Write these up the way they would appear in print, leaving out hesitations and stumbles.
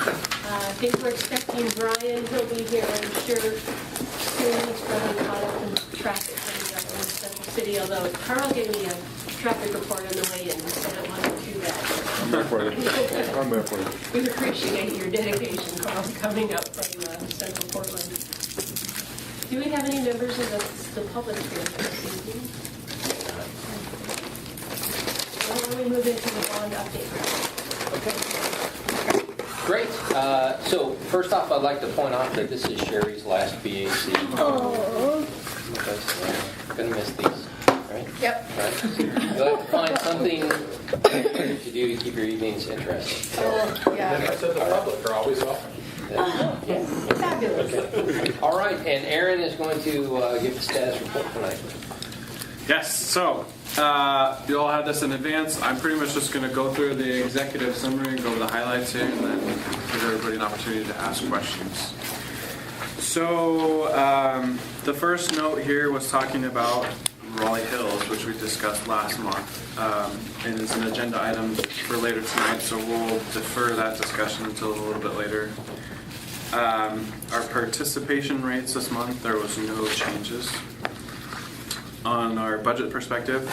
I think we're expecting Brian. He'll be here, I'm sure, soon. He's probably caught up in traffic coming up in Central City, although Carl gave me a traffic report on the way in, so I don't want to do that. I'm there for you. I'm there for you. We appreciate your dedication, Carl, coming up from Central Portland. Do we have any members of the public here this evening? Why don't we move into the bond update? Okay. Great. So first off, I'd like to point out that this is Sherry's last BAC. Oh. Gonna miss these, right? Yep. Right? You'll have to find something to do to keep your evenings interesting. Oh, yeah. Members of the public are always welcome. Fabulous. Okay. All right, and Aaron is going to give the status report tonight. Yes, so you all had this in advance. I'm pretty much just going to go through the executive summary and go over the highlights here and then give everybody an opportunity to ask questions. So the first note here was talking about Raleigh Hills, which we discussed last month, and it's an agenda item for later tonight, so we'll defer that discussion until a little bit later. Our participation rates this month, there was no changes. On our budget perspective,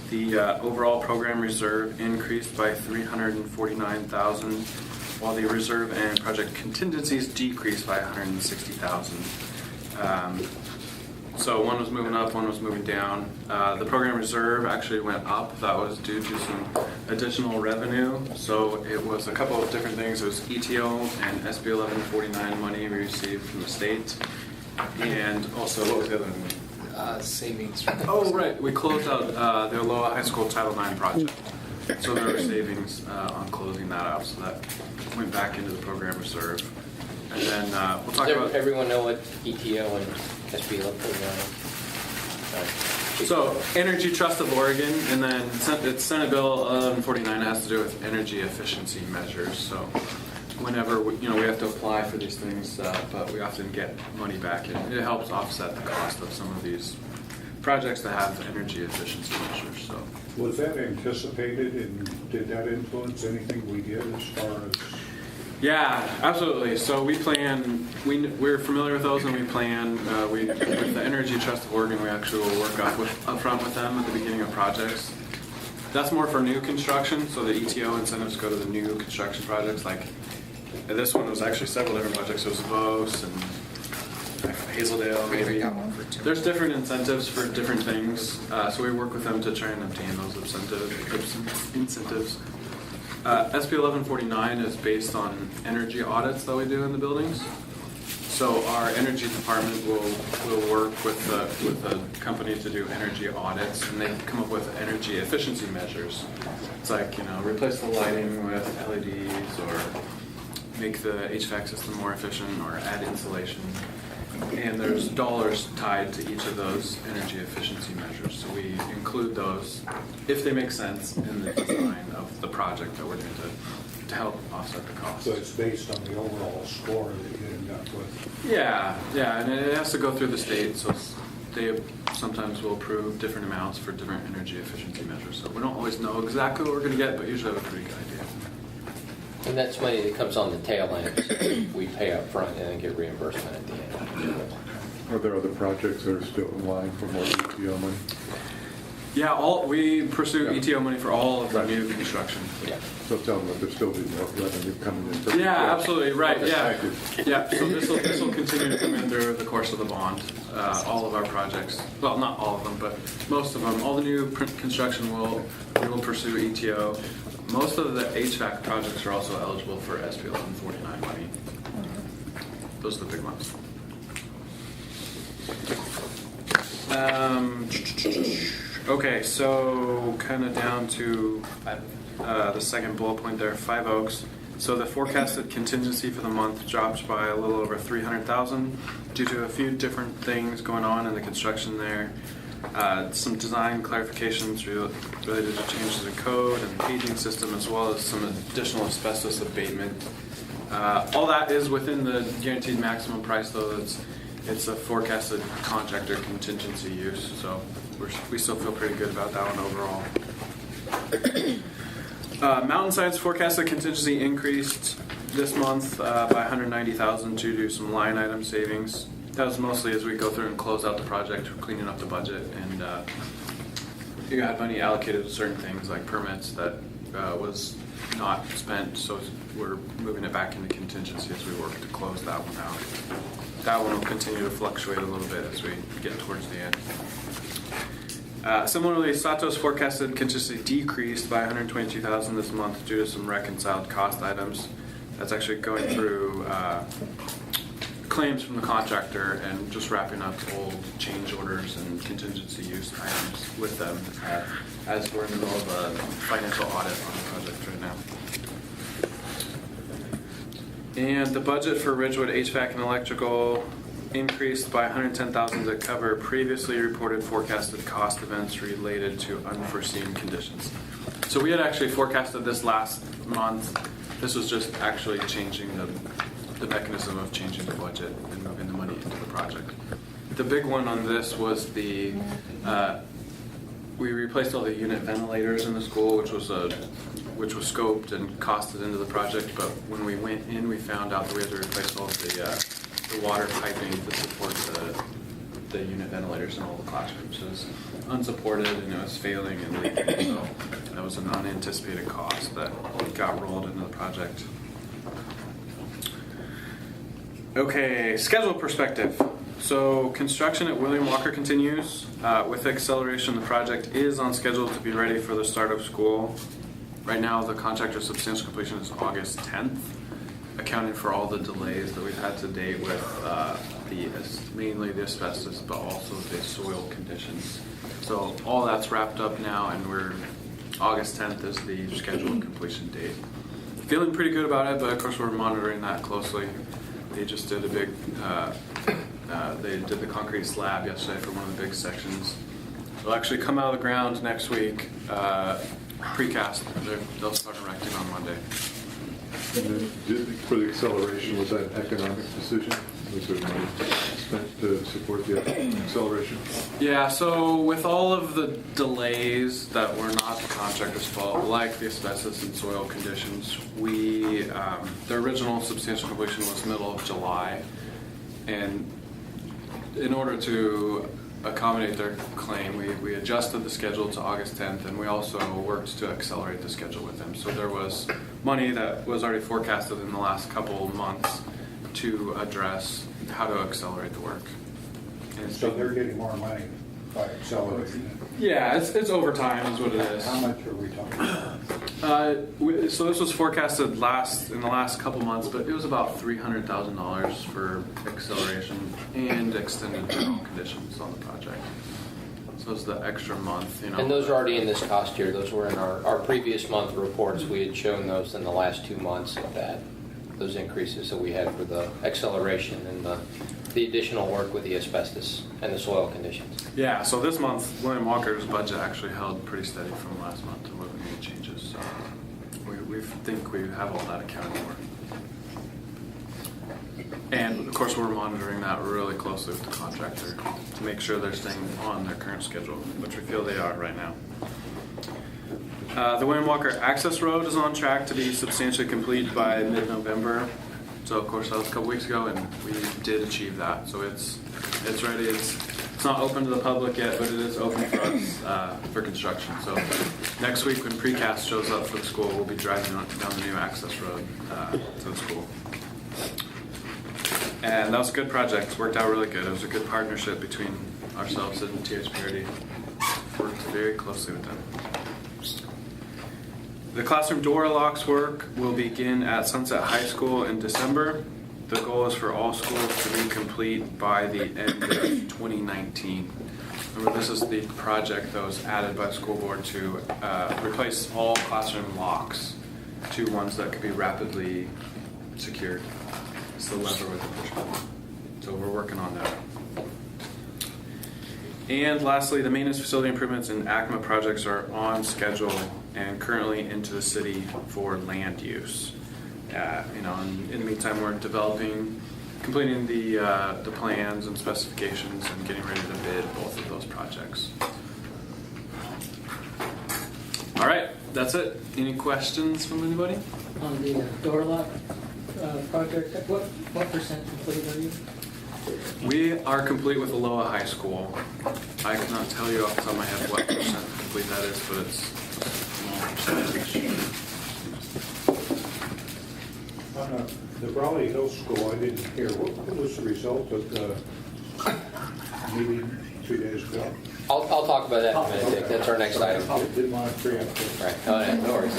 the overall program reserve increased by $349,000, while the reserve and project contingencies decreased by $160,000. So one was moving up, one was moving down. The program reserve actually went up. That was due to some additional revenue. So it was a couple of different things. It was ETO and SB 1149 money we received from the state. And also, what was the other one? Savings. Oh, right. We closed out the Aloha High School Title IX project. So there were savings on closing that out. So that went back into the program reserve. And then we'll talk Does about... everyone know what ETO and SB 1149? So, Energy Trust of Oregon, and then it's Senate Bill 1149 has to do with energy efficiency measures. So, whenever we have to apply for these things, but we often get money back, and it helps offset the cost of some of these projects that have energy efficiency measures. So, Was that anticipated, and did that influence anything we did as far as? yeah, absolutely. So we're familiar with those, and we plan. With the Energy Trust of Oregon, we actually will work up front with them at the beginning of projects. That's more for new construction. So the ETO incentives go to the new construction projects. Like this one was actually several different projects. It was Vos and Hazeldale, maybe. There's different incentives for different things. So we work with them to try and obtain those incentives. SB 1149 is based on energy audits that we do in the buildings. So our energy department will work with the company to do energy audits, and they come up with energy efficiency measures. It's like, replace the lighting with LEDs, or make the HVAC system more efficient, or add insulation. And there's dollars tied to each of those energy efficiency measures. So we include those, if they make sense, in the design of the project that we're doing to help offset the cost. So it's based on the overall score that you end up with? Yeah, and it has to go through the state, so they sometimes will approve different amounts for different energy efficiency measures. So we don't always know exactly what we're going to get, but usually have a pretty good idea. And that's money that comes on the tail end. We pay up front and then get reimbursement at the end. Are there other projects that are still in line for more ETO money? Yeah, we pursue ETO money for all of the new construction. Yeah. So tell them that there's still be more revenue coming in. Yeah, absolutely, right, yeah. Thank you. Yeah, so this will continue to come in through the course of the bond. All of our projects, well, not all of them, but most of them, all the new construction we will pursue ETO. Most of the HVAC projects are also eligible for SB 1149 money. Those are the big ones. Okay, so kind of down to the second bullet point there, 5 Oaks. So the forecasted contingency for the month dropped by a little over $300,000 due to a few different things going on in the construction there. Some design clarifications related to changes in code and paging system, as well as some additional asbestos abatement. All that is within the guaranteed maximum price, though. It's a forecasted contractor contingency use, so we still feel pretty good about that one overall. Mountainside's forecasted contingency increased this month by $190,000 to do some line item savings. That was mostly as we go through and close out the project, we're cleaning up the budget, and you had money allocated to certain things like permits that was not spent, so we're moving it back into contingency as we work to close that one out. That one will continue to fluctuate a little bit as we get towards the end. Similarly, Sato's forecasted contingency decreased by $122,000 this month due to some reconciled cost items. That's actually going through claims from the contractor and just wrapping up old change orders and contingency use items with them as we're in the middle of a financial audit on the project right now. And the budget for Ridgewood HVAC and electrical increased by $110,000 to cover previously reported forecasted cost events related to unforeseen conditions. So we had actually forecasted this last month. This was just actually changing the mechanism of changing the budget and moving the money into the project. The big one on this was we replaced all the unit ventilators in the school, which was scoped and costed into the project. But when we went in, we found out that we had to replace all the water piping to support the unit ventilators in all the classrooms. So it was unsupported and it was failing and leaking. So that was an unanticipated cost that got rolled into the project. Okay, schedule perspective. So construction at William Walker continues. With acceleration, the project is on schedule to be ready for the start of school. Right now, the contractor's substantial completion is August 10th, accounting for all the delays that we've had to date with mainly the asbestos, but also the soil conditions. So all that's wrapped up now, and August 10th is the scheduled completion date. Feeling pretty good about it, but of course we're monitoring that closely. They just did they did the concrete slab yesterday for one of the big sections. It'll actually come out of the ground next week, precast. They'll start erecting on Monday. And then for the acceleration, was that an economic decision? Was there money spent to support the acceleration? Yeah, so with all of the delays that were not the contractor's fault, like the asbestos and soil conditions, the original substantial completion was middle of July. And in order to accommodate their claim, we adjusted the schedule to August 10th, and we also worked to accelerate the schedule with them. So there was money that was already forecasted in the last couple of months to address how to accelerate the work. And So they're getting more money by accelerating it. yeah, it's overtime is what it is. How much are we talking about? So this was forecasted in the last couple months, but it was about $300,000 for acceleration and extended general conditions on the project. So it's the extra month, And those are already in this cost year. Those were in our previous month reports. We had shown those in the last 2 months of those increases that we had for the acceleration and the additional work with the asbestos and the soil conditions. Yeah, so this month, William Walker's budget actually held pretty steady from last month. There wasn't any changes. So we think we have all that accounted for. And of course, we're monitoring that really closely with the contractor to make sure they're staying on their current schedule, which we feel they are right now. The William Walker Access Road is on track to be substantially complete by mid-November. So of course that was a couple weeks ago, and we did achieve that. So it's ready. It's not open to the public yet, but it is open for us for construction. So next week when precast shows up for the school, we'll be driving down the new access road to the school. And that was a good project. It worked out really good. It was a good partnership between ourselves and TH Parity. Worked very closely with them. The classroom door locks work will begin at Sunset High School in December. The goal is for all schools to be complete by the end of 2019. Remember, this is the project that was added by the school board to replace all classroom locks to ones that could be rapidly secured. It's the lever with the push button. So we're working on that. And lastly, the maintenance facility improvements and ACMA projects are on schedule and currently into the city for land use. And in the meantime, we're completing the plans and specifications and getting ready to bid both of those projects. All right, that's it. Any questions from anybody? On the door lock? project, what percent complete are you? We are complete with Aloha High School. I cannot tell you off the top of my head what percent complete that is, but it's a small percentage. On the Brawley Hill School, I didn't hear, what was the result of the meeting 2 days ago? I'll talk about that in a minute, Dick. That's our next item. Didn't want to preempt it. Right. Oh, yeah, no worries.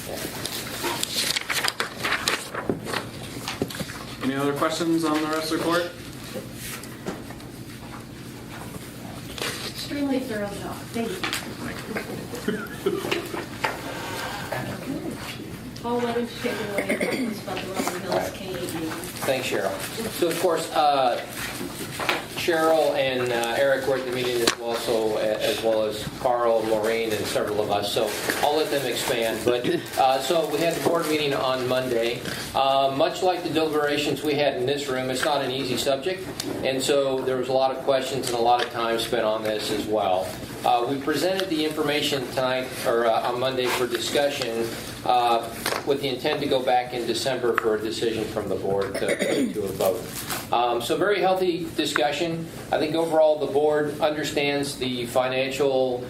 Yeah. Any other questions on the rest of the report? Extremely thorough job. Thank you. All weather's taken away. Questions about the Rolling Hills K-8 meeting. Thanks, Cheryl. So, of course, Cheryl and Eric were at the meeting as well as Carl, Maureen, and several of us. So I'll let them expand. But so we had the board meeting on Monday. Much like the deliberations we had in this room, it's not an easy subject, and so there was a lot of questions and a lot of time spent on this as well. We presented the information tonight or on Monday for discussion with the intent to go back in December for a decision from the board to a vote. So very healthy discussion. I think overall the board understands the financial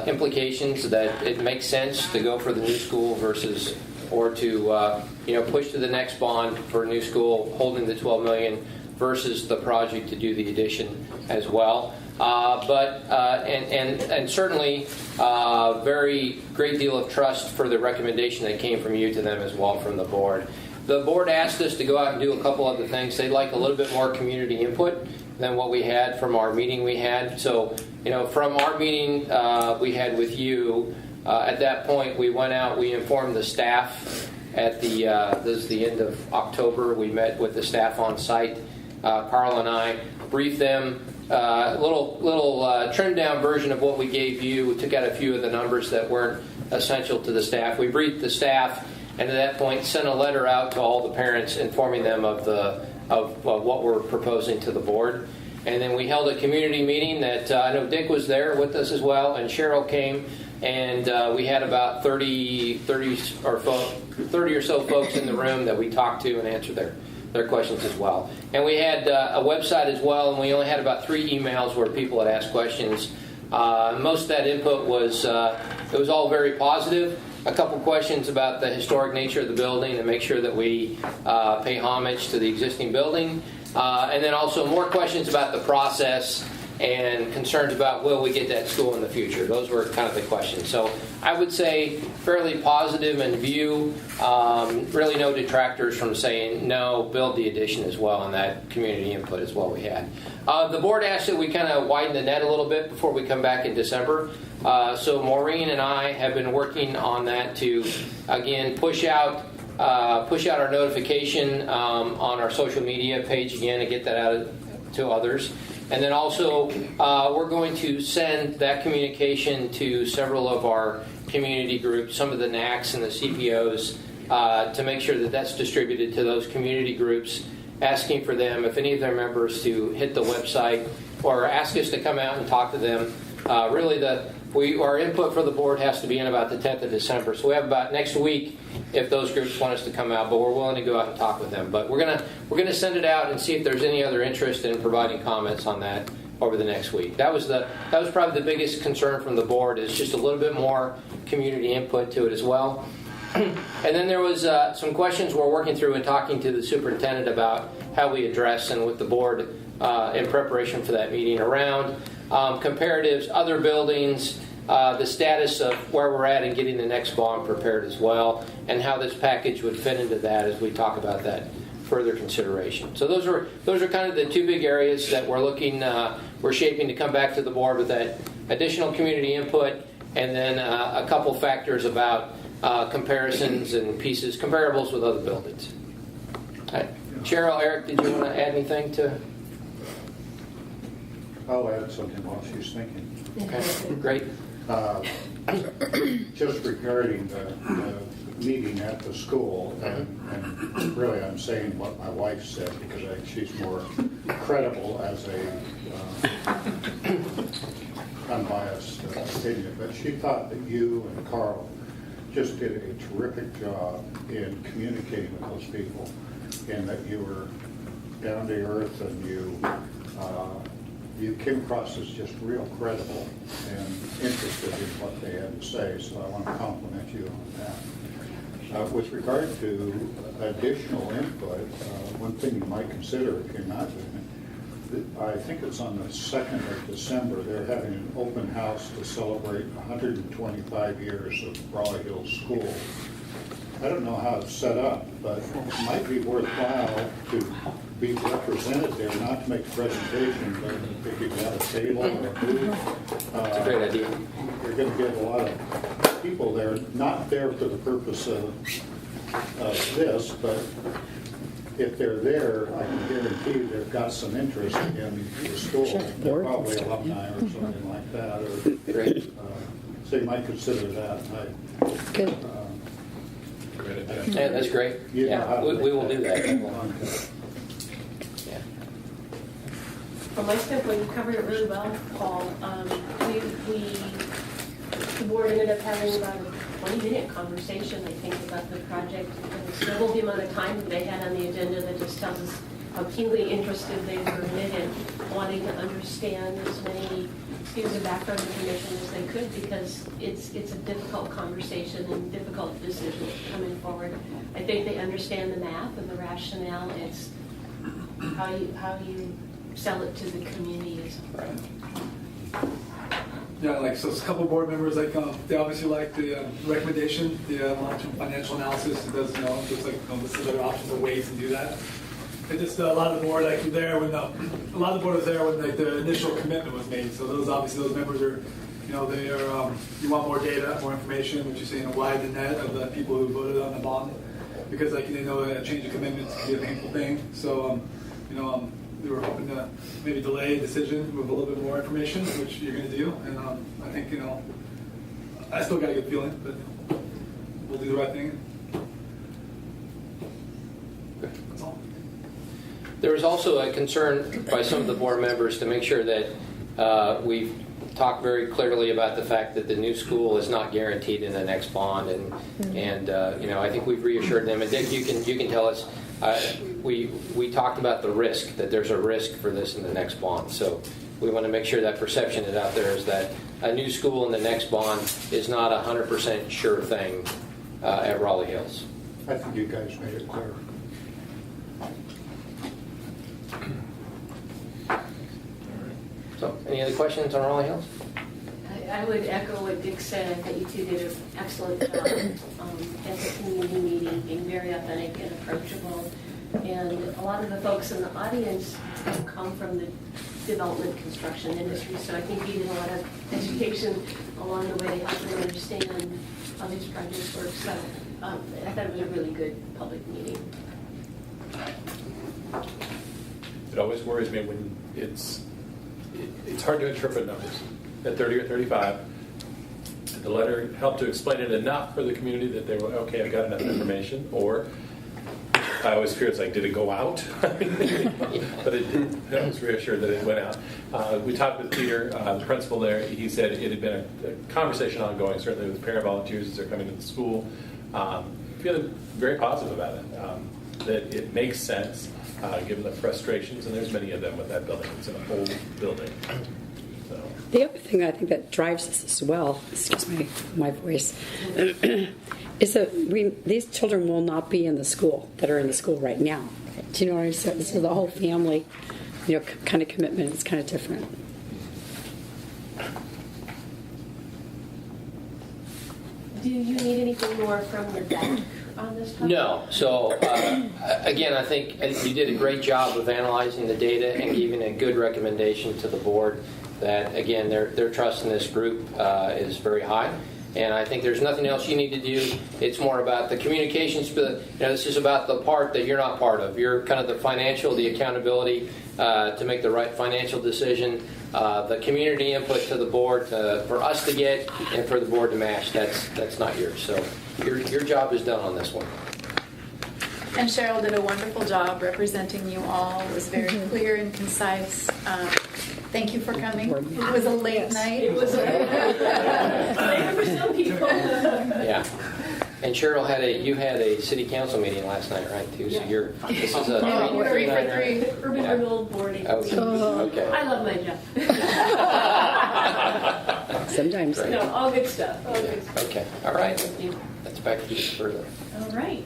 implications, that it makes sense to go for the new school versus or to push to the next bond for a new school, holding the $12 million versus the project to do the addition as well. And certainly very great deal of trust for the recommendation that came from you to them as well from the board. The board asked us to go out and do a couple other things. They'd like a little bit more community input than what we had from our meeting we had. So, from our meeting we had with you, at that point we went out, we informed the staff at this is the end of October. We met with the staff on site. Carl and I briefed them. Little trimmed down version of what we gave you. We took out a few of the numbers that weren't essential to the staff. We briefed the staff, and at that point sent a letter out to all the parents informing them of what we're proposing to the board. And then we held a community meeting that I know Dick was there with us as well, and Cheryl came, and we had about 30 or so folks in the room that we talked to and answered their questions as well. And we had a website as well, and we only had about 3 emails where people had asked questions. Most of that input was it was all very positive. A couple questions about the historic nature of the building and make sure that we pay homage to the existing building. And then also more questions about the process and concerns about will we get that school in the future. Those were kind of the questions. So I would say fairly positive in view. Really no detractors from saying no, build the addition as well, and that community input as well we had. The board asked that we kind of widen the net a little bit before we come back in December. So Maureen and I have been working on that to, again, push out our notification on our social media page again and get that out to others. And then also, we're going to send that communication to several of our community groups, some of the NACs and the CPOs, to make sure that that's distributed to those community groups, asking for them, if any of their members, to hit the website or ask us to come out and talk to them. Really, our input for the board has to be in about the 10th of December. So we have about next week if those groups want us to come out, but we're willing to go out and talk with them. But we're gonna send it out and see if there's any other interest in providing comments on that over the next week. That was probably the biggest concern from the board, is just a little bit more community input to it as well. And then there was some questions we're working through and talking to the superintendent about how we address and with the board in preparation for that meeting around comparatives, other buildings, the status of where we're at in getting the next bond prepared as well, and how this package would fit into that as we talk about that further consideration. So those are kind of the 2 big areas that we're shaping to come back to the board with that additional community input, and then a couple factors about comparisons and comparables with other buildings. All right. Cheryl, Eric, did you want to add anything to? I'll add something while she's thinking. Okay, great. Just regarding the meeting at the school, and really I'm saying what my wife said because I think she's more credible as a unbiased opinion, but she thought that you and Carl just did a terrific job in communicating with those people, and that you were down to earth, and you came across as just real credible and interested in what they had to say, so I want to compliment you on that. With regard to additional input, one thing you might consider if you're not doing it, I think it's on the 2nd of December, they're having an open house to celebrate 125 years of Raleigh Hills School. I don't know how it's set up, but it might be worthwhile to be represented there, not to make a presentation, but if you have a table or a booth. It's a great idea. You're going to get a lot of people there, not there for the purpose of this, but if they're there, I can guarantee they've got some interest in the school. They're probably alumni or something like that. Or, Great. so you might consider that. Good. Yeah, that's great. You know how Yeah, to we will do that. Okay. Yeah. From my standpoint, you covered it really well, Paul. The board ended up having about a 20-minute conversation, I think, about the project. And it's double the amount of time that they had on the agenda. That just tells us how keenly interested they were in it and wanting to understand as many pieces of background information as they could, because it's a difficult conversation and difficult decision coming forward. I think they understand the math and the rationale. It's how you sell it to the community is Right. Yeah, like, so a couple board members, like, they obviously like the recommendation, the long-term financial analysis. It does, just like, this is other options or ways to do that. And just a lot of the board, like, there when a lot of the board was there when, like, the initial commitment was made. So those, obviously, those members are, they are, you want more data, more information, which you're saying, widen the net of the people who voted on the bond. Because, like, they know a change of commitment can be a painful thing. So, we were hoping to maybe delay a decision with a little bit more information, which you're going to do. And I think, I still got a good feeling, but we'll do the right thing. That's all. There was also a concern by some of the board members to make sure that we've talked very clearly about the fact that the new school is not guaranteed in the next bond, and I think we've reassured them. And Dick, you can tell us. We talked about the risk, that there's a risk for this in the next bond. So we want to make sure that perception is out there, is that a new school in the next bond is not a 100% sure thing at Raleigh Hills. I think you guys made it clear. So any other questions on Raleigh Hills? I would echo what Dick said. I think you two did an excellent job at the community meeting, being very authentic and approachable. And a lot of the folks in the audience have come from the development construction industry, so I think you did a lot of education along the way to help them understand how these projects work. So I thought it was a really good public meeting. It always worries me when it's hard to interpret numbers at 30 or 35. Did the letter help to explain it enough for the community that they were, okay, I've got enough information? Or I always fear it's like, did it go out? But it did. I was reassured that it went out. We talked with Peter, the principal there. He said it had been a conversation ongoing, certainly with parent volunteers as they're coming to the school. Feeling very positive about it, that it makes sense given the frustrations, and there's many of them with that building. It's an old building. So. The other thing I think that drives us as well, excuse my voice, is that these children will not be in the school that are in the school right now. Do you know what I'm saying? So the whole family, kind of commitment is kind of different. Do you need anything more from your back on this topic? No. So again, I think you did a great job of analyzing the data and giving a good recommendation to the board that, again, their trust in this group is very high. And I think there's nothing else you need to do. It's more about the communications. This is about the part that you're not part of. You're kind of the financial, the accountability to make the right financial decision, the community input to the board for us to get and for the board to match. That's not yours. So your job is done on this one. And Cheryl did a wonderful job representing you all. It was very clear and concise. Thank you for coming. It was a late night. It was later for some people. Yeah. And Cheryl, you had a city council meeting last night, right, too? So Yeah. this is a Oh, 3 for 3. Urban Yeah. renewal board. Okay. Okay. I love my job. Sometimes. Great. No, all good stuff. All good stuff. Okay, all right. Thank you. Let's back to you further. All right.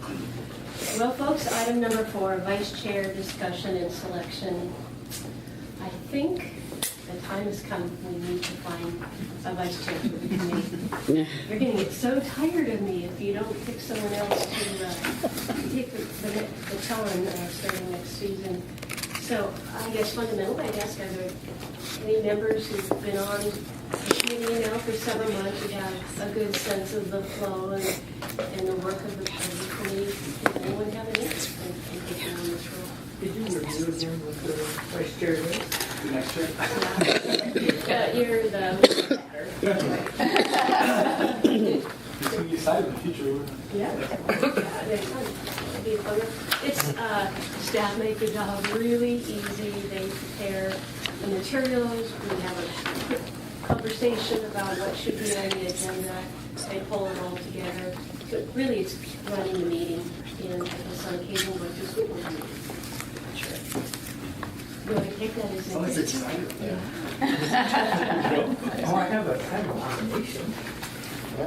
Well, folks, item number 4, vice chair discussion and selection. I think the time has come. We need to find a vice chair for the committee. You're going to get so tired of me if you don't pick someone else to take the tone starting next season. So I guess fundamentally, I'd ask, are there any members who've been on the committee now for several months who have a good sense of the flow and the work of the committee? Does anyone have an interest in taking on this role? Did you review again with the vice chair? The next chair. You're the It's going to be exciting in the future. yeah. Next time. It'll be fun. It's staff make the job really easy. They prepare the materials. We have a quick conversation about what should be on the agenda. They pull it all together. So really, it's running the meeting and on occasion going to school board meeting. Do I take that as Oh, it's a exciting. yeah. Oh, I have a nomination. I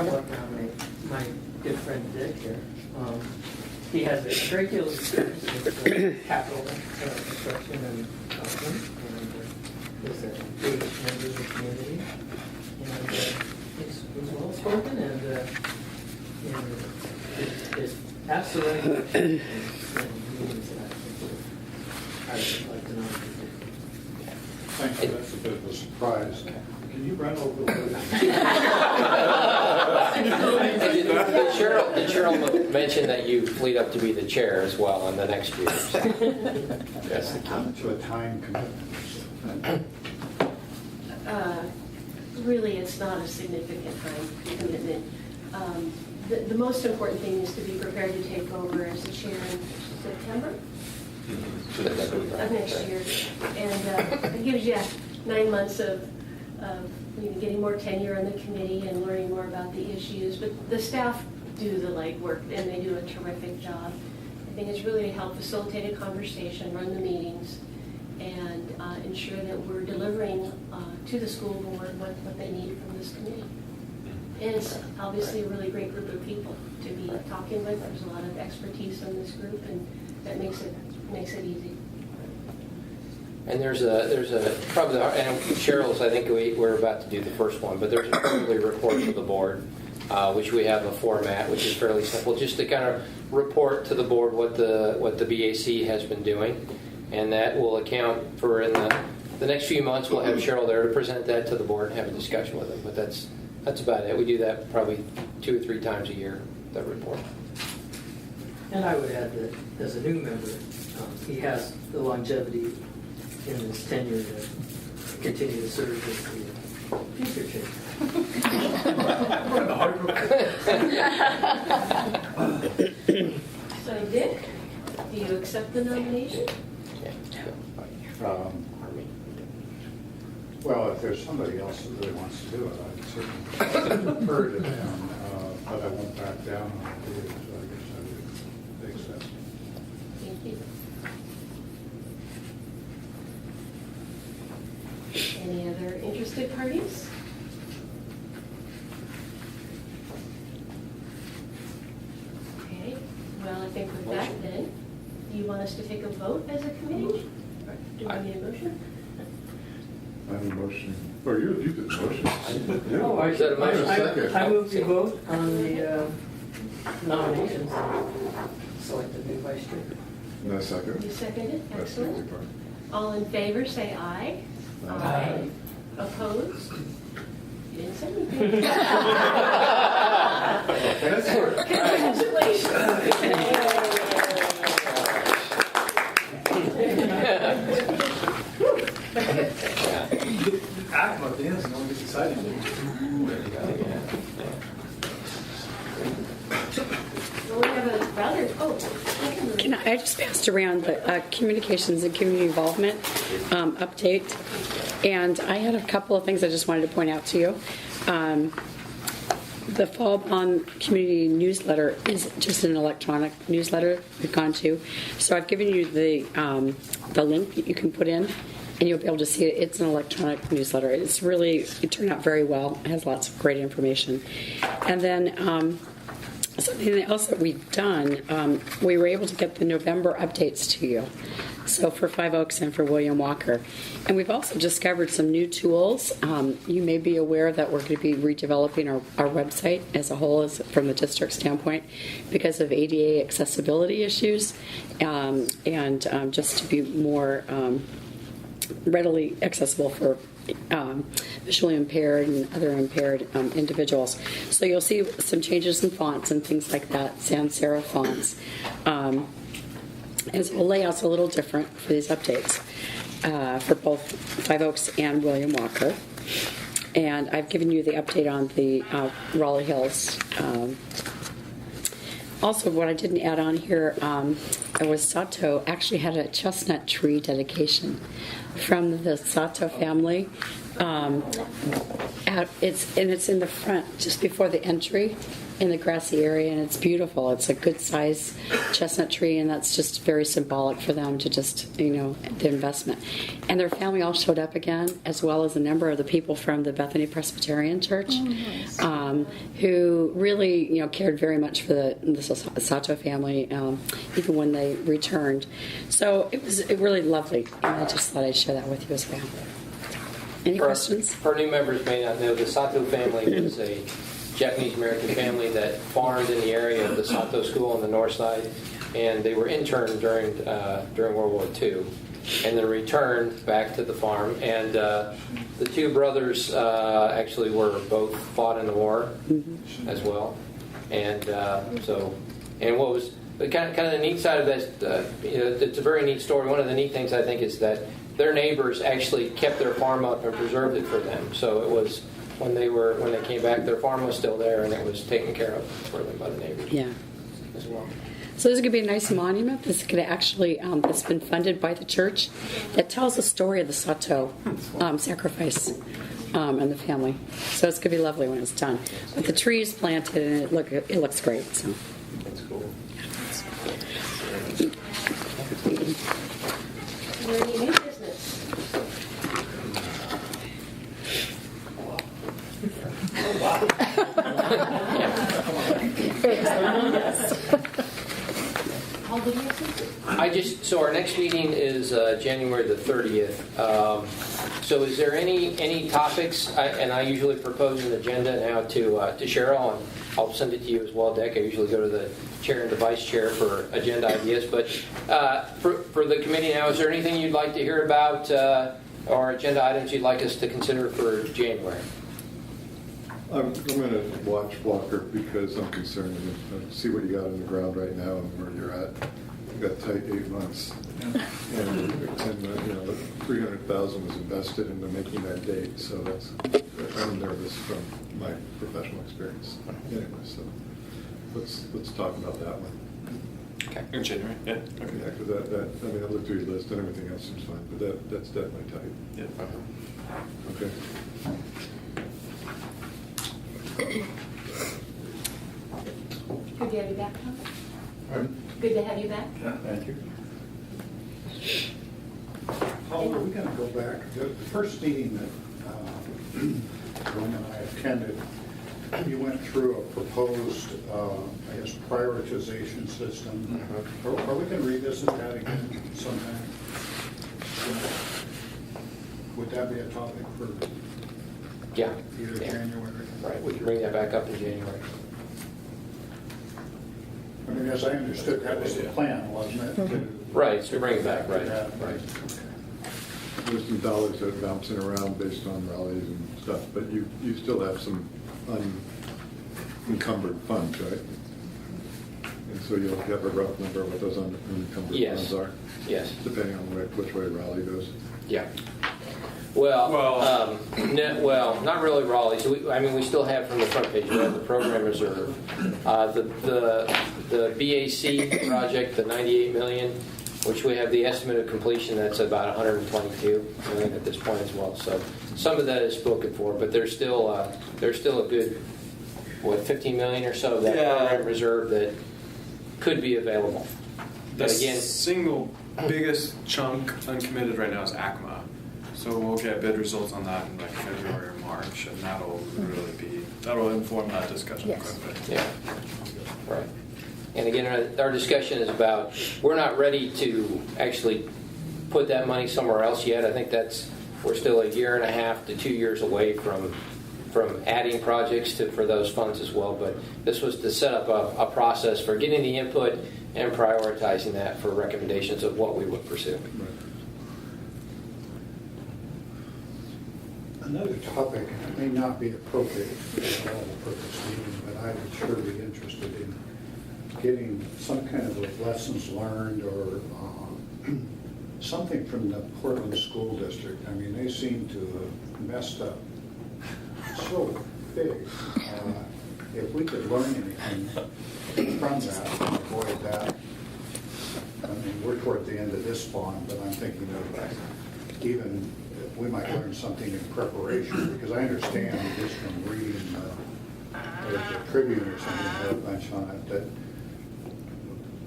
want to nominate my good friend Dick here. He has a great deal of experience with capital construction and development, and is a big member of the community. And he's well spoken and is absolutely in meetings that I would like to nominate. Thank you, that's a bit of a surprise. Can you run over the Did Cheryl mention that you lead up to be the chair as well in the next year? So that's the key. to a time commitment? Really, it's not a significant time commitment. The most important thing is to be prepared to take over as the chair in September of next year. And it gives you 9 months of getting more tenure on the committee and learning more about the issues. But the staff do the legwork, and they do a terrific job. I think it's really to help facilitate a conversation, run the meetings, and ensure that we're delivering to the school board what they need from this committee. And it's obviously a really great group of people to be talking with. There's a lot of expertise in this group, and that makes it easy. And there's probably, and Cheryl's, I think we're about to do the first one, but there's a quarterly report to the board, which we have a format, which is fairly simple, just to kind of report to the board what the BAC has been doing. And that will account for in the next few months, we'll have Cheryl there to present that to the board and have a discussion with them. But that's about it. We do that probably 2 or 3 times a year, that report. And I would add that as a new member, he has the longevity in his tenure to continue to serve as the future chair. So Dick, do you accept the nomination? Well, if there's somebody else that really wants to do it, I'd certainly defer to them, but I won't back down on it, so I guess I would accept. Thank you. Any other interested parties? Okay, well, I think with that then, do you want us to take a vote as a committee? Do we need a motion? I have a motion. Or you did the motion. Oh, Is that a motion? Second. I move to vote on the nominations and select a new vice chair. And I second. You seconded? That's the easy Excellent. part. All in favor, say aye. Aye. Opposed? You didn't say anything. Act about the end, so no one gets excited. Well, we have a rather, I just passed around the communications and community involvement update, and I had a couple of things I just wanted to point out to you. the Fall Bond Community Newsletter is just an electronic newsletter we've gone to. So I've given you the link that you can put in, and you'll be able to see it. It's an electronic newsletter. It turned out very well. It has lots of great information. And then something else that we've done, we were able to get the November updates to you. So for Five Oaks and for William Walker. And we've also discovered some new tools. You may be aware that we're going to be redeveloping our website as a whole from the district standpoint because of ADA accessibility issues and just to be more readily accessible for visually impaired and other impaired individuals. So you'll see some changes in fonts and things like that, sans serif fonts. And so the layout's a little different for these updates for both Five Oaks and William Walker. And I've given you the update on the Raleigh Hills. Also, what I didn't add on here was Sato actually had a chestnut tree dedication from the Sato family. It's in the front, just before the entry, in the grassy area, and it's beautiful. It's a good size chestnut tree, and that's just very symbolic for them to just, the investment. And their family all showed up again, as well as a number of the people from the Bethany Presbyterian Church, who really, cared very much for the Sato family, even when they returned. So it was really lovely, and I just thought I'd share that with you as well. Any questions? For new members may not know, the Sato family was a Japanese-American family that farmed in the area of the Sato School on the north side, and they were interned during World War II, and then returned back to the farm. And the two brothers actually were both fought in the war as well. And and what was kind of the neat side of that, it's a very neat story. One of the neat things I think is that their neighbors actually kept their farm up and preserved it for them. So it was. When they came back, their farm was still there, and it was taken care of for them by the neighbors. Yeah. As well. So there's going to be a nice monument that's going to actually that's been funded by the church that tells the story of the Sato sacrifice and the family. So it's going to be lovely when it's done. But the tree is planted, and it looks great. So. That's cool. Is there any new business? So our next meeting is January the 30th. So is there any topics? I usually propose an agenda now to Cheryl, and I'll send it to you as well, Dick. I usually go to the chair and the vice chair for agenda ideas. But for the committee now, is there anything you'd like to hear about or agenda items you'd like us to consider for January? I'm going to watch Walker because I'm concerned. I see what you got on the ground right now and where you're at. You've got tight 8 months. And $300,000 was invested into making that date. So I'm nervous from my professional experience. Anyway, so let's talk about that one. Okay. In January, yeah. Okay. Yeah, because I looked through your list and everything else seems fine, but that's definitely tight. Yeah. Okay. Good to have you back, Tom. Pardon? Good to have you back. Yeah, thank you. Paul, are we going to go back? The first meeting that Glenn and I attended, you went through a proposed, prioritization system. Are we going to revisit that again sometime? Would that be a topic for Yeah. either January? Right. We can bring that back up in January. I mean, as I understood, that was the plan, wasn't it? Right. So we bring it back. Right. Right. There's some dollars that are bouncing around based on rallies and stuff, but you still have some unencumbered funds, right? And so you'll have a rough number of what those unencumbered funds are? Yes. Depending on which way Raleigh goes. Yeah. Well, not really Raleigh. So we still have from the front page. We have the program reserve, the BAC project, the $98 million, which we have the estimate of completion. That's about $122 million at this point as well. So some of that is spoken for, but there's still a good what, 15 million or so of that Yeah. program reserve that could be available. The But again, single biggest chunk uncommitted right now is ACMA. So we'll get bid results on that in like February or March, and that'll inform that discussion Yes. quite a bit. yeah, right. And again, our discussion is about, we're not ready to actually put that money somewhere else yet. I think we're still a year and a half to 2 years away from adding projects for those funds as well. But this was to set up a process for getting the input and prioritizing that for recommendations of what we would pursue. Another topic, and it may not be appropriate for all purpose meeting, but I would sure be interested in getting some kind of a lessons learned or something from the Portland School District. I mean, they seem to have messed up so big. If we could learn anything from that and avoid that, I mean, we're toward the end of this bond, but I'm thinking of even, we might learn something in preparation, because I understand just from reading the Tribune or something, had a bunch on it, that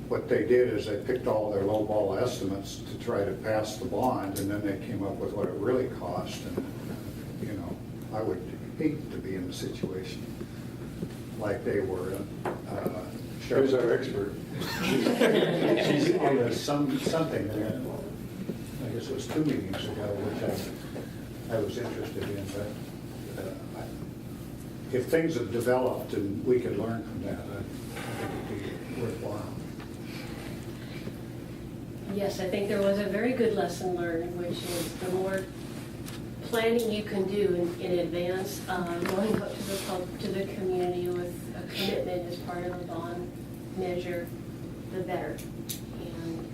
what they did is they picked all their lowball estimates to try to pass the bond, and then they came up with what it really cost. And, you know, I would hate to be in a situation like they were in. Who's our expert? She's on something, I guess it was 2 meetings ago, which I was interested in, but if things have developed and we could learn from that, I think it'd be worthwhile. Yes, I think there was a very good lesson learned, which is the more planning you can do in advance, going out to the community with a commitment as part of a bond measure, the better. And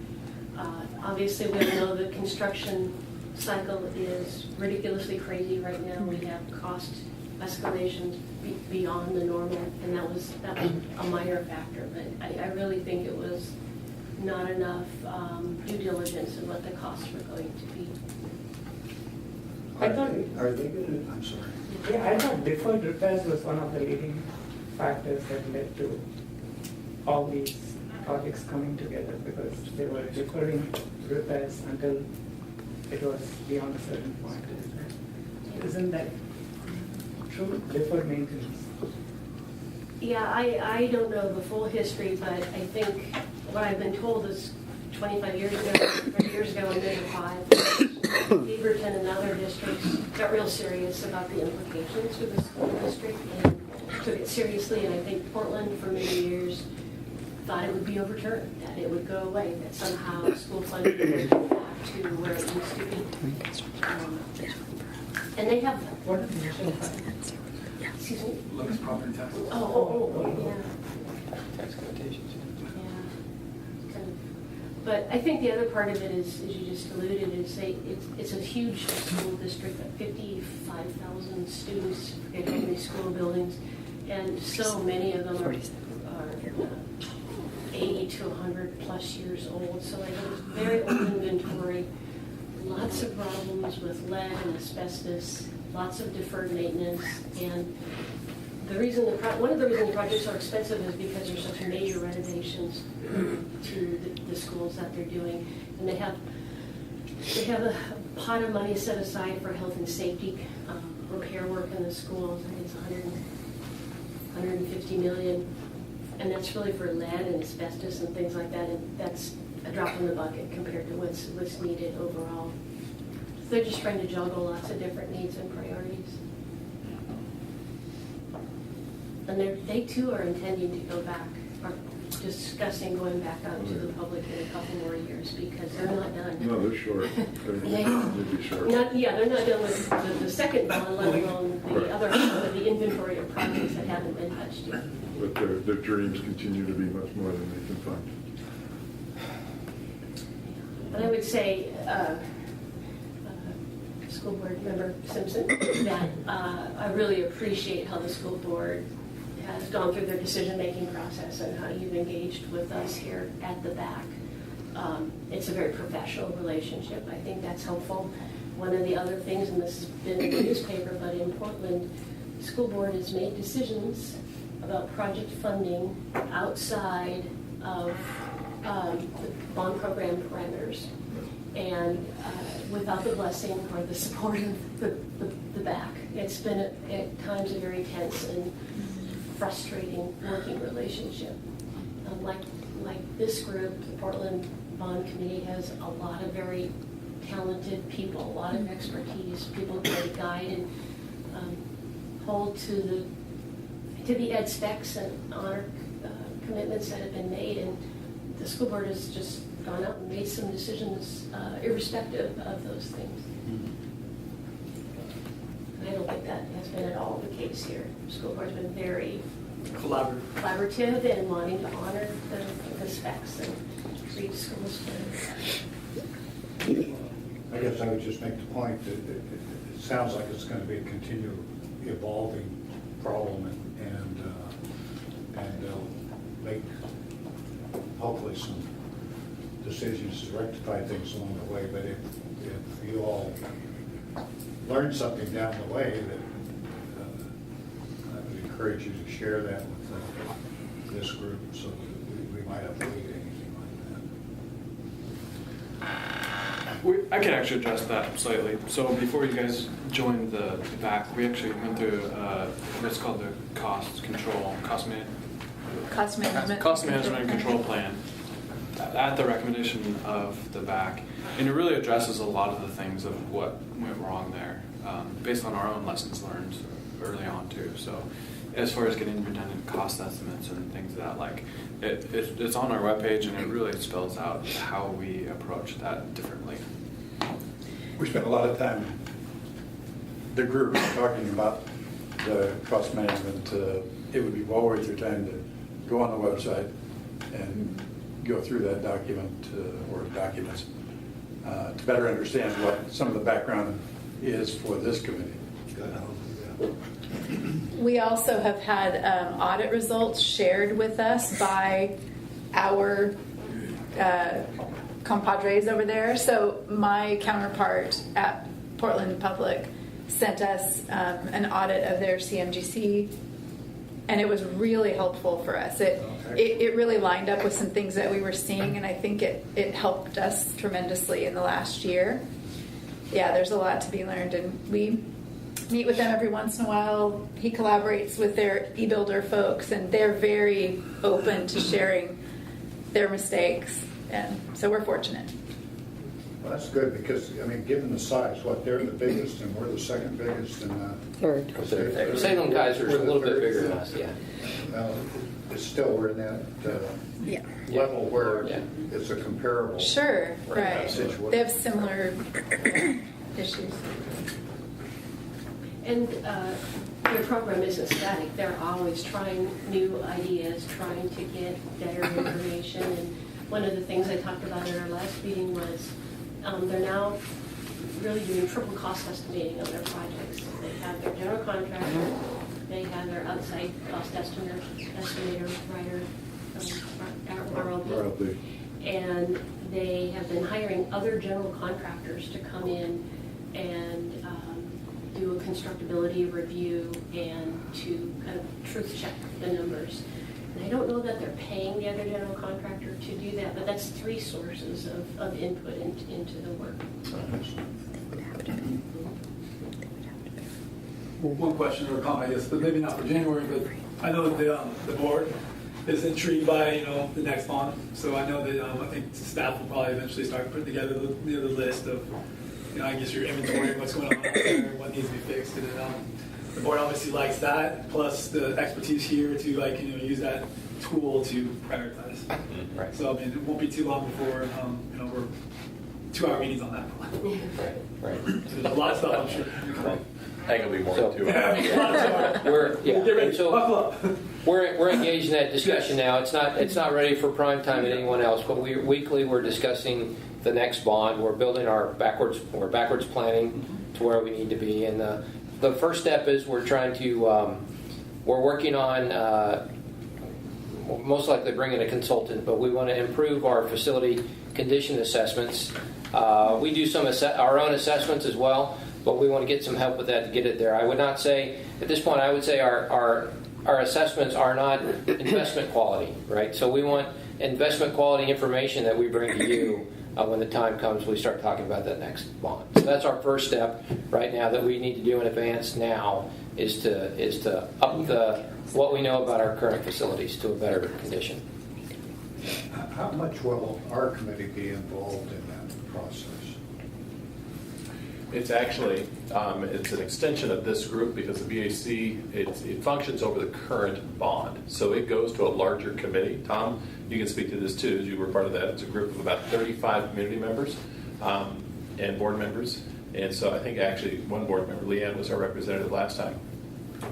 obviously, we know the construction cycle is ridiculously crazy right now. We have cost escalations beyond the normal, and that was a minor factor. But I really think it was not enough due diligence in what the costs were going to be. Are they good? I'm sorry. Yeah, I thought deferred repairs was one of the leading factors that led to all these projects coming together, because they were deferring repairs until it was beyond a certain point. Isn't that true? Deferred maintenance. Yeah, I don't know the full history, but I think what I've been told is 25 years ago, 30 years ago in Measure 5, Beaverton and other districts got real serious about the implications for the school district and took it seriously. And I think Portland, for many years, thought it would be overturned, that it would go away, that somehow school funding would go back to where it used to be. And they have, What is Measure 5? excuse me? Lowest property taxes. Oh, yeah. Tax quotations. Yeah. But I think the other part of it is, as you just alluded, is it's a huge school district, 55,000 students, forget how many school buildings, and so many of them are 80 to 100 plus years old. So like it was very old inventory, lots of problems with lead and asbestos, lots of deferred maintenance, and one of the reasons projects are expensive is because there's such major renovations to the schools that they're doing, and they have a pot of money set aside for health and safety repair work in the schools. I think it's 150 million, and that's really for lead and asbestos and things like that. And that's a drop in the bucket compared to what's needed overall. They're just trying to juggle lots of different needs and priorities. And they too are intending to go back, are discussing going back out to the public in a couple more years because they're not done. No, they're short. They'd be short. They're not done with the second bond, let alone the Right. other half of the inventory of projects that haven't been touched yet. But their dreams continue to be much more than they can fund. But I would say, School Board Member Simpson, that I really appreciate how the school board has gone through their decision-making process and how you've engaged with us here at the back. It's a very professional relationship. I think that's helpful. One of the other things, and this has been in the newspaper, but in Portland, the school board has made decisions about project funding outside of the bond program parameters, and without the blessing or the support of the back. It's been at times a very tense and frustrating working relationship. Like this group, the Portland Bond Committee has a lot of very talented people, a lot of expertise, people who can guide and hold to the ed specs and honor commitments that have been made. And the school board has just gone out and made some decisions irrespective of those things. And I don't think that has been at all the case here. The school board's been very collaborative and wanting to honor the specs and treat schools fair. I guess I would just make the point that it sounds like it's going to be a continual evolving problem, and they'll make hopefully some decisions to rectify things along the way. But if you all learn something down the way, that I would encourage you to share that with this group, so that we might avoid anything like that. I can actually address that slightly. So before you guys joined the back, we actually went through what's called the cost management and control plan at the recommendation of the back, and it really addresses a lot of the things of what went wrong there, based on our own lessons learned early on too. So as far as getting redundant cost estimates and things that it's on our webpage, and it really spells out how we approach that differently. We spent a lot of time, the group, talking about the cost management. It would be well worth your time to go on the website and go through that document or documents to better understand what some of the background is for this committee. We also have had audit results shared with us by our compadres over there. So my counterpart at Portland Public sent us an audit of their CMGC, and it was really helpful for us. It really lined up with some things that we were seeing, and I think it helped us tremendously in the last year. Yeah, there's a lot to be learned, and we meet with them every once in a while. He collaborates with their eBuilder folks, and they're very open to sharing their mistakes, and so we're fortunate. Well, that's good, because, I mean, given the size, they're the biggest and we're the second biggest in third. Salem guys are a little bit bigger than us, yeah. Well, it's still, we're in that level where it's a comparable Right. situation. They have similar issues. And their program isn't static. They're always trying new ideas, trying to get better information. And one of the things I talked about in our last meeting was they're now really doing triple cost estimating on their projects. They have their general contractor, they have their outside cost estimator, writer, RLB, and they have been hiring other general contractors to come in and do a constructability review and to kind of truth check the numbers. And I don't know that they're paying the other general contractor to do that, but that's 3 sources of input into the work. One question or comment, I guess, but maybe not for January, but I know that the board is intrigued by, the next bond. So I know that I think staff will probably eventually start putting together the list of, I guess your inventory, what's going on out there, what needs to be fixed. And the board obviously likes that, plus the expertise here to use that tool to prioritize. Right. So I mean, it won't be too long before we're 2-hour meetings on that. Right. So there's a lot of stuff, I'm sure. I think it'll be more than 2 hours. We're engaged in that discussion now. It's not ready for prime time at anyone else, but weekly we're discussing the next bond. We're building our backwards planning to where we need to be, and the first step is we're working on most likely bringing a consultant, but we want to improve our facility condition assessments. We do some our own assessments as well, but we want to get some help with that to get it there. I would not say, at this point, I would say our our assessments are not investment quality, right? So we want investment quality information that we bring to you when the time comes we start talking about that next bond. So that's our first step right now that we need to do in advance now is to up what we know about our current facilities to a better condition. How much will our committee be involved in that process? It's actually, it's an extension of this group because the BAC, it functions over the current bond. So it goes to a larger committee. Tom, you can speak to this too, as you were part of that. It's a group of about 35 community members and board members. And so I think actually one board member, Leanne, was our representative last time.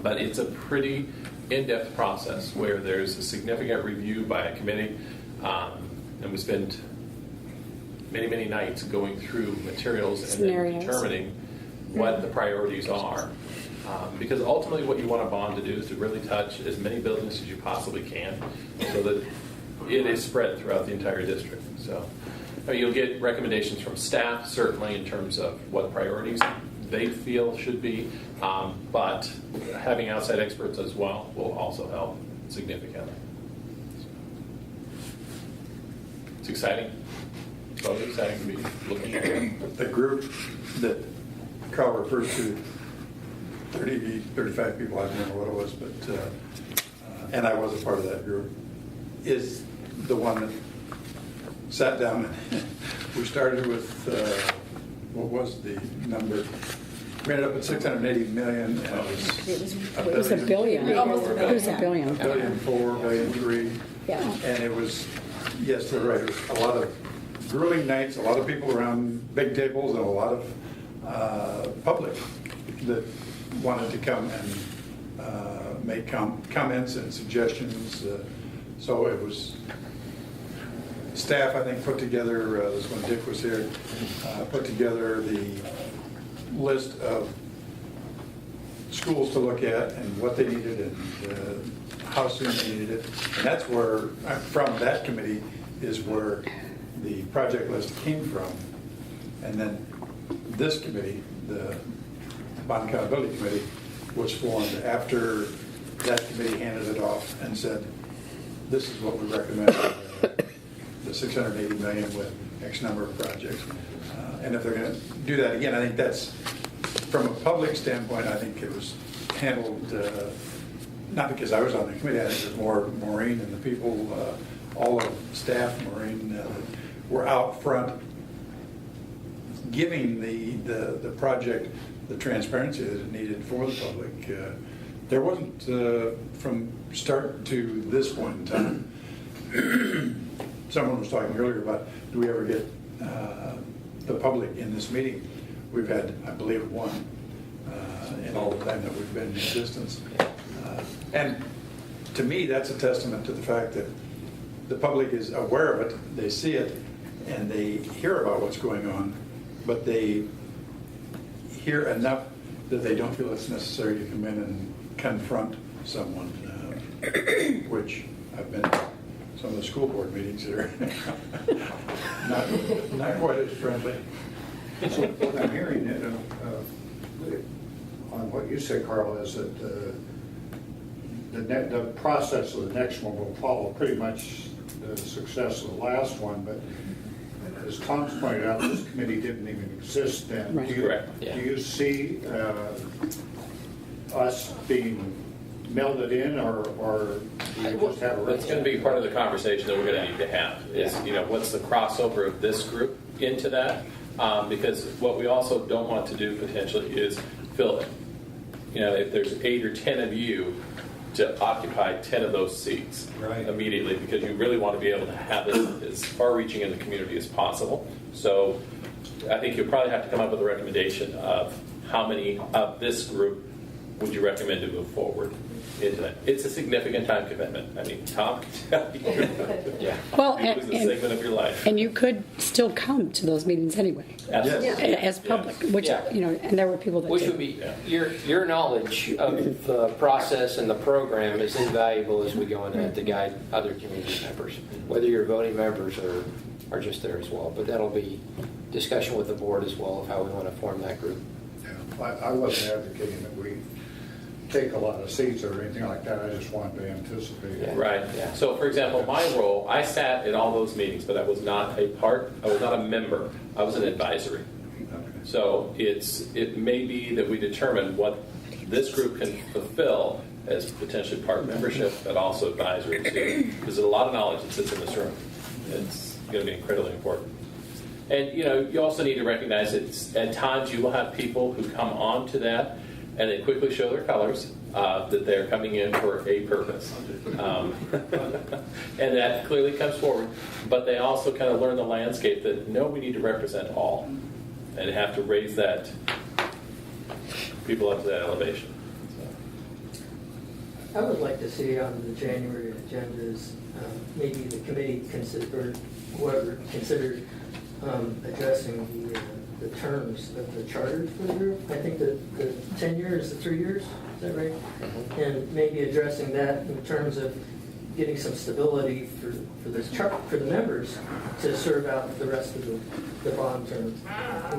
But it's a pretty in-depth process where there's a significant review by a committee. And we spend many, many nights going through materials and then determining what the priorities are. Because ultimately what you want a bond to do is to really touch as many buildings as you possibly can so that it is spread throughout the entire district. So you'll get recommendations from staff, certainly in terms of what priorities they feel should be, but having outside experts as well will also help significantly. It's exciting. It's always exciting to be looking at it. The group that Carl refers to, 30, 35 people, I don't remember what it was, but and I was a part of that group, is the one that sat down and we started with, what was the number? We ended up at 680 million, and It was a billion. It was a billion. $1.4 billion, $1.3 billion. Yeah. And it was, yes, they're right, it was a lot of grueling nights, a lot of people around big tables, and a lot of public that wanted to come and make comments and suggestions. So it was, staff, I think, put together, this when Dick was here, put together the list of schools to look at and what they needed and how soon they needed it. And that's where, from that committee, is where the project list came from. And then this committee, the Bond Accountability Committee, was formed after that committee handed it off and said, this is what we recommend, the 680 million with X number of projects. And if they're going to do that again, I think that's, from a public standpoint, I think it was handled, not because I was on the committee, I think it was more Maureen and the people, all of staff, Maureen, were out front giving the project the transparency that it needed for the public. There wasn't, from start to this point in time, someone was talking earlier about, do we ever get the public in this meeting? We've had, I believe, one in all the time that we've been in existence. And to me, that's a testament to the fact that the public is aware of it, they see it, and they hear about what's going on, but they hear enough that they don't feel it's necessary to come in and confront someone, which I've been to some of the school board meetings that are not quite as friendly. So what I'm hearing on what you said, Carl, is that the process of the next one will follow pretty much the success of the last one, but as Tom's pointed out, this committee didn't even exist then. Right. Correct. Yeah. Do you see us being melded in, or do you just have a... That's going to be part of the conversation that we're going to need to have is, what's the crossover of this group into that? Because what we also don't want to do potentially is fill it. If there's 8 or 10 of you, to occupy 10 of those seats immediately, because you really want to be able to have this as far-reaching in the community as possible. So I think you'll probably have to come up with a recommendation of how many of this group would you recommend to move forward into that. It's a significant time commitment. I mean, Tom can tell you. Yeah. Well, it was a segment of your life. and you could still come to those meetings anyway, Absolutely. as public, which, Yeah. and there were people that Which did. would be, your knowledge of the process and the program is invaluable as we go into that to guide other community members, whether you're voting members or just there as well. But that'll be discussion with the board as well of how we want to form that group. I wasn't advocating that we take a lot of seats or anything like that. I just wanted to anticipate it. Right, yeah. So for example, my role, I sat in all those meetings, but I was not a member. I was an advisory. So it may be that we determine what this group can fulfill as potentially part membership, but also advisory too. Because there's a lot of knowledge that sits in this room. It's going to be incredibly important. And you also need to recognize that at times you will have people who come on to that and they quickly show their colors that they're coming in for a purpose. And that clearly comes forward. But they also kind of learn the landscape that, no, we need to represent all and have to raise that people up to that elevation. I would like to see on the January agendas, maybe the committee or whoever considered addressing the terms of the charter for the group. I think the tenure is the 3 years, is that right? And maybe addressing that in terms of getting some stability for the members to serve out the rest of the bond term,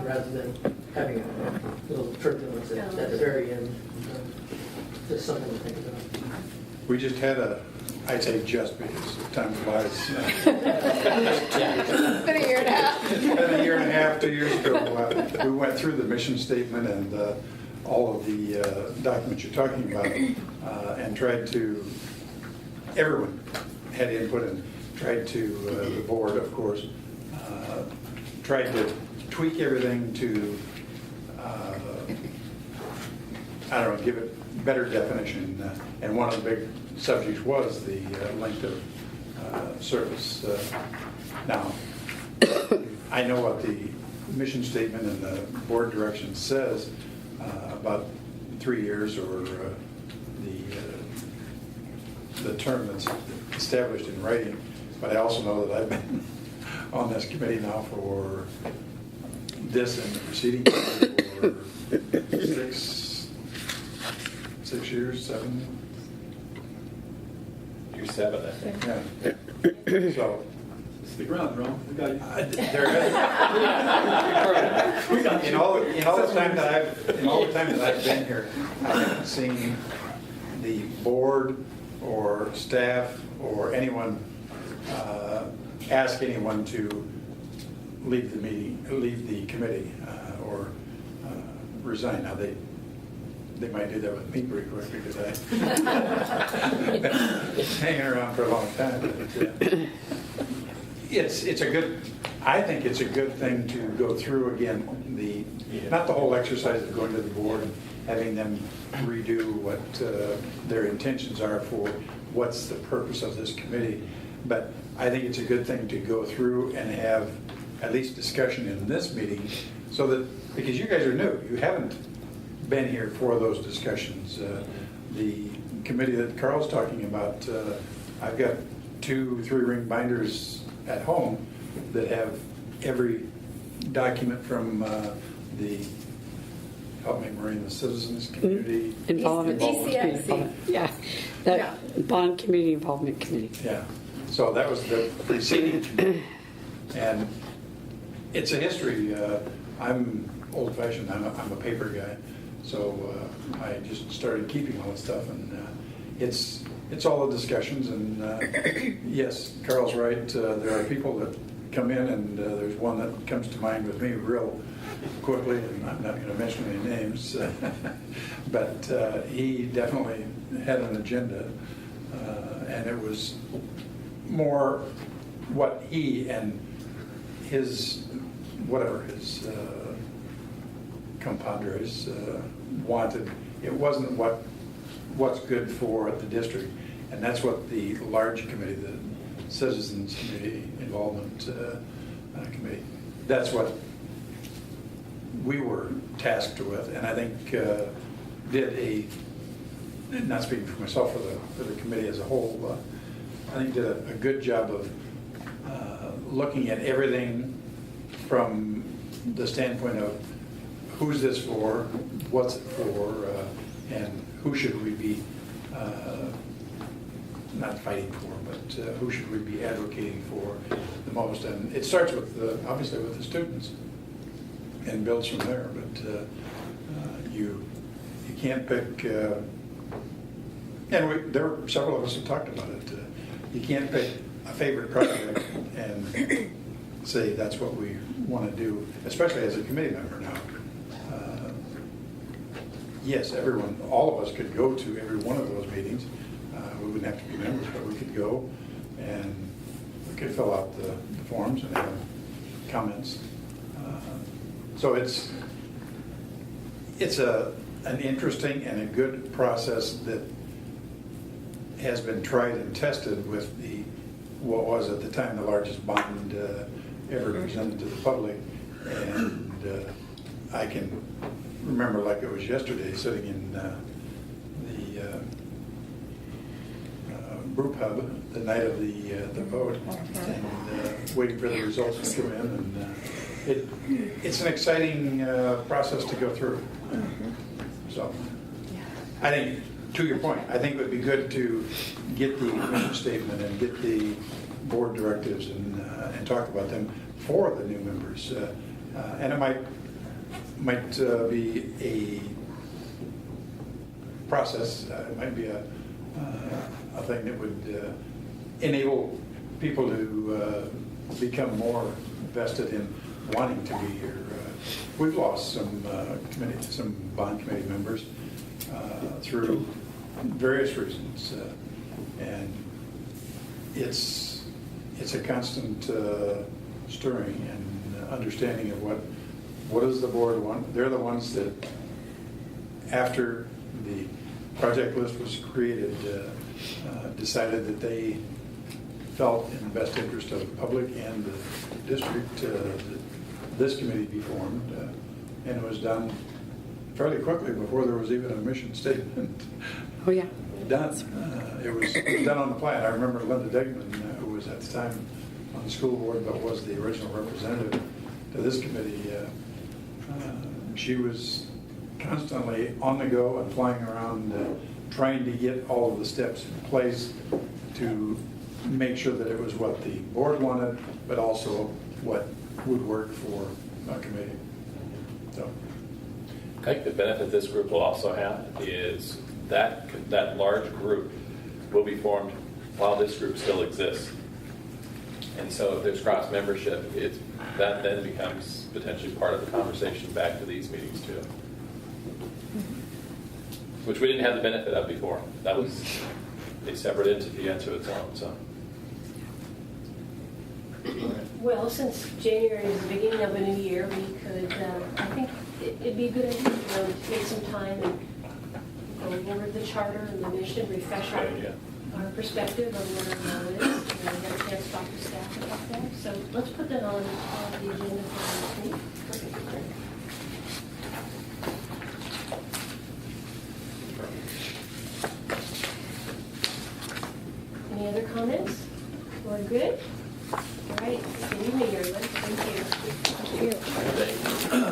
rather than having a little turbulence at the very end. Just something to think about. We just had I'd say just because time flies. It's been a year and a half. It's been a year and a half, 2 years ago. We went through the mission statement and all of the documents you're talking about and tried to, everyone had input and tried to, the board, of course, tried to tweak everything to, I don't know, give it better definition. And one of the big subjects was the length of service. Now, I know what the mission statement and the board direction says about 3 years or the term that's established in writing, but I also know that I've been on this committee now for this and the preceding for 6 years, 7. You're 7, I think. Yeah. So. Stick around, Ron. We got you. In all the time that I've been here, I haven't seen the board or staff or anyone ask anyone to leave the committee or resign. Now they might do that with me pretty quick because I've been hanging around for a long time. But, it's a good. I think it's a good thing to go through again not the whole exercise of going to the board and having them redo what their intentions are for what's the purpose of this committee, but I think it's a good thing to go through and have at least discussion in this meeting, so that because you guys are new, you haven't been here for those discussions. The committee that Carl's talking about, I've got 2 3-ring binders at home that have every document from the, help me, Maureen, the citizens community Involvement. DCIC. Yeah, Bond Community Involvement Committee. Yeah, so that was the preceding committee. And it's a history. I'm old-fashioned. I'm a paper guy, so I just started keeping all that stuff, and it's all the discussions. And yes, Carl's right. There are people that come in, and there's one that comes to mind with me real quickly, and I'm not going to mention any names, but he definitely had an agenda, and it was more what he and his compadres wanted. It wasn't what's good for the district, and that's what the large committee, the Citizens Committee Involvement Committee, that's what we were tasked with, and I think did not speaking for myself, for the committee as a whole, I think did a good job of looking at everything from the standpoint of who's this for, what's it for, and who should we be not fighting for, but who should we be advocating for the most. And it starts with obviously with the students and builds from there, but you can't pick And there were several of us who talked about it. You can't pick a favorite project and say that's what we want to do, especially as a committee member now. Yes, everyone, all of us could go to every one of those meetings. We wouldn't have to be members, but we could go and we could fill out the forms and have comments. So it's an interesting and a good process that has been tried and tested with what was at the time the largest bond ever presented to the public. And I can remember like it was yesterday, sitting in the brew pub the night of the vote and waiting for the results to come in. And it's an exciting process to go through. So I think, to your point, I think it would be good to get the mission statement and get the board directives and talk about them for the new members. And it might be a process, it might be a thing that would enable people to become more vested in wanting to be here. We've lost some bond committee members through various reasons, and it's a constant stirring and understanding of what does the board want. They're the ones that, after the project list was created, decided that they felt in the best interest of the public and the district that this committee be formed, and it was done fairly quickly before there was even a mission statement. Oh, yeah. Done. It was done on the plan. I remember Linda Degman, who was at the time on the school board but was the original representative to this committee. She was constantly on the go and flying around trying to get all of the steps in place to make sure that it was what the board wanted, but also what would work for a committee. So. I think the benefit this group will also have is that large group will be formed while this group still exists. And so if there's cross membership, that then becomes potentially part of the conversation back to these meetings too. Which we didn't have the benefit of before. That was a separate entity unto its own. So. Well, since January is the beginning of a new year, we could, I think it'd be a good idea, to take some time and go over the charter and the mission, refresh our perspective on what our role is. We have a chance to talk to staff about that. So let's put that on the agenda for next week. Any other comments? We're good? All right. Good evening, everyone. Thank you. Thank you.